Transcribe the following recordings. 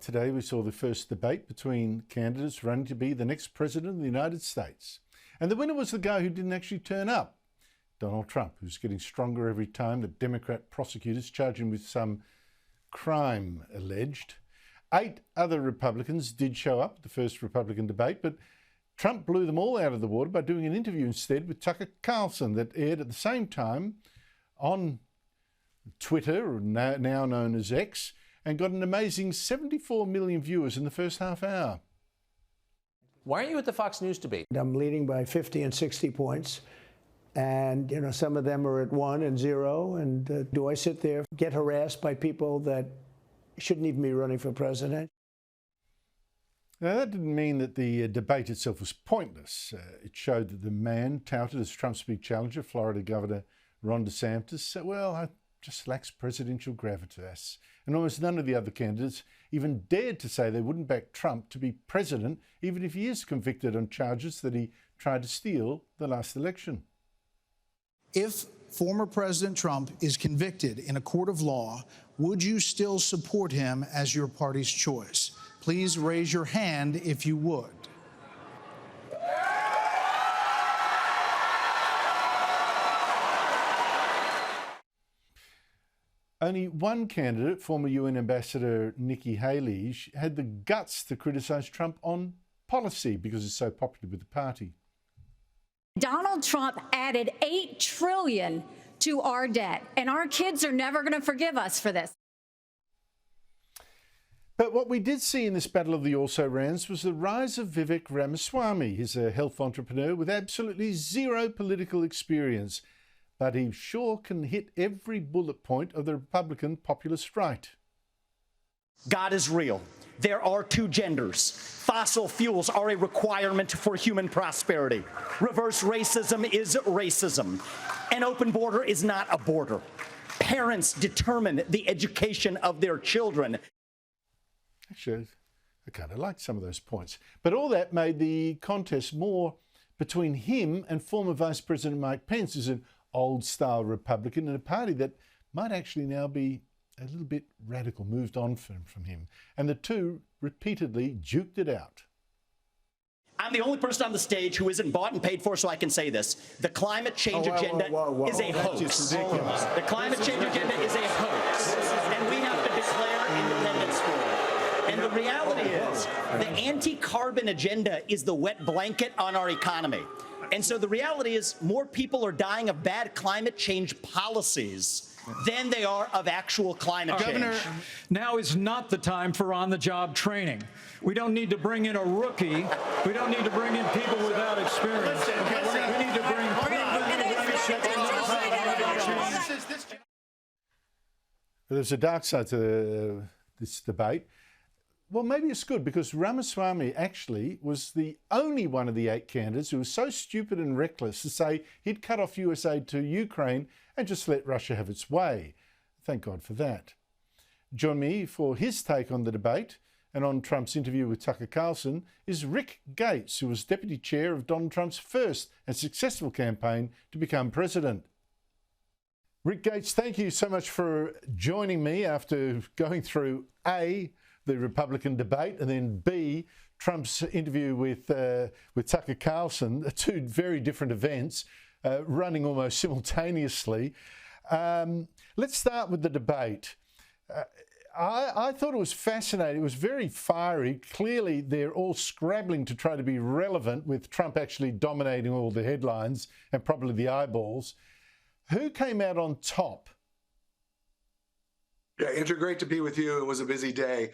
Today we saw the first debate between candidates running to be the next president of the United States. And the winner was the guy who didn't actually turn up, Donald Trump, who's getting stronger every time that Democrat prosecutors charge him with some crime alleged. 8 other Republicans did show up at the first Republican debate, but Trump blew them all out of the water by doing an interview instead with Tucker Carlson that aired at the same time on Twitter, now known as X, and got an amazing 74 million viewers in the first half hour. Why aren't you at the Fox News debate? I'm leading by 50 and 60 points. And, some of them are at 1 and 0. And do I sit there, get harassed by people that shouldn't even be running for president? Now, that didn't mean that the debate itself was pointless. It showed that the man touted as Trump's big challenger, Florida Governor Ron DeSantis, said, well, just lacks presidential gravitas. And almost none of the other candidates even dared to say they wouldn't back Trump to be president, even if he is convicted on charges that he tried to steal the last election. If former President Trump is convicted in a court of law, would you still support him as your party's choice? Please raise your hand if you would. Only one candidate, former UN Ambassador Nikki Haley, had the guts to criticise Trump on policy because it's so popular with the party. Donald Trump added $8 trillion to our debt, and our kids are never going to forgive us for this. But what we did see in this battle of the also-rans was the rise of Vivek Ramaswamy. He's a health entrepreneur with absolutely zero political experience, but he sure can hit every bullet point of the Republican populist right. God is real. There are 2 genders. Fossil fuels are a requirement for human prosperity. Reverse racism is racism. An open border is not a border. Parents determine the education of their children. Actually, I kind of liked some of those points. But all that made the contest more between him and former Vice President Mike Pence, who's an old-style Republican in a party that might actually now be a little bit radical, moved on from him. And the two repeatedly duked it out. I'm the only person on the stage who isn't bought and paid for, so I can say this. The climate change agenda is a hoax. The climate change agenda is a hoax. And we have to declare independence for it. And the reality is, the anti-carbon agenda is the wet blanket on our economy. And so the reality is more people are dying of bad climate change policies than they are of actual climate change. Governor, now is not the time for on-the-job training. We don't need to bring in a rookie. We don't need to bring in people without experience. We need to bring There's a dark side to this debate. Well, maybe it's good because Ramaswamy actually was the only one of the 8 candidates who was so stupid and reckless to say he'd cut off US aid to Ukraine and just let Russia have its way. Thank God for that. Join me for his take on the debate and on Trump's interview with Tucker Carlson is Rick Gates, who was deputy chair of Donald Trump's first and successful campaign to become president. Rick Gates, thank you so much for joining me after going through A, the Republican debate, and then B, Trump's interview with Tucker Carlson, 2 very different events running almost simultaneously. Let's start with the debate. I thought it was fascinating. It was very fiery. Clearly, they're all scrabbling to try to be relevant, with Trump actually dominating all the headlines and probably the eyeballs. Who came out on top? Yeah, Andrew, great to be with you. It was a busy day.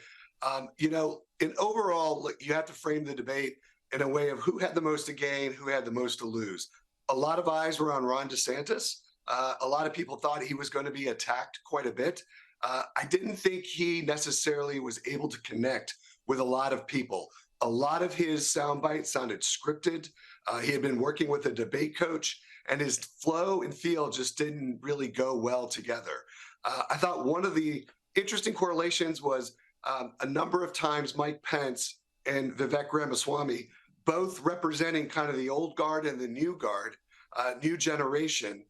In overall, you have to frame the debate in a way of who had the most to gain, who had the most to lose. A lot of eyes were on Ron DeSantis. A lot of people thought he was going to be attacked quite a bit. I didn't think he necessarily was able to connect with a lot of people. A lot of his sound bites sounded scripted. He had been working with a debate coach, and his flow and feel just didn't really go well together. I thought one of the interesting correlations was a number of times Mike Pence and Vivek Ramaswamy, both representing kind of the old guard and the new guard, new generation,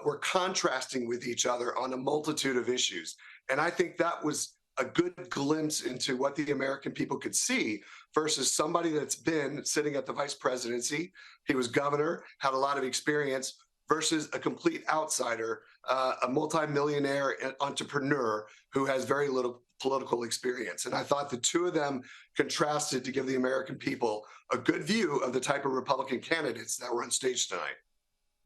were contrasting with each other on a multitude of issues. And I think that was a good glimpse into what the American people could see versus somebody that's been sitting at the vice presidency. He was governor, had a lot of experience, versus a complete outsider, a multimillionaire entrepreneur who has very little political experience. And I thought the two of them contrasted to give the American people a good view of the type of Republican candidates that were on stage tonight.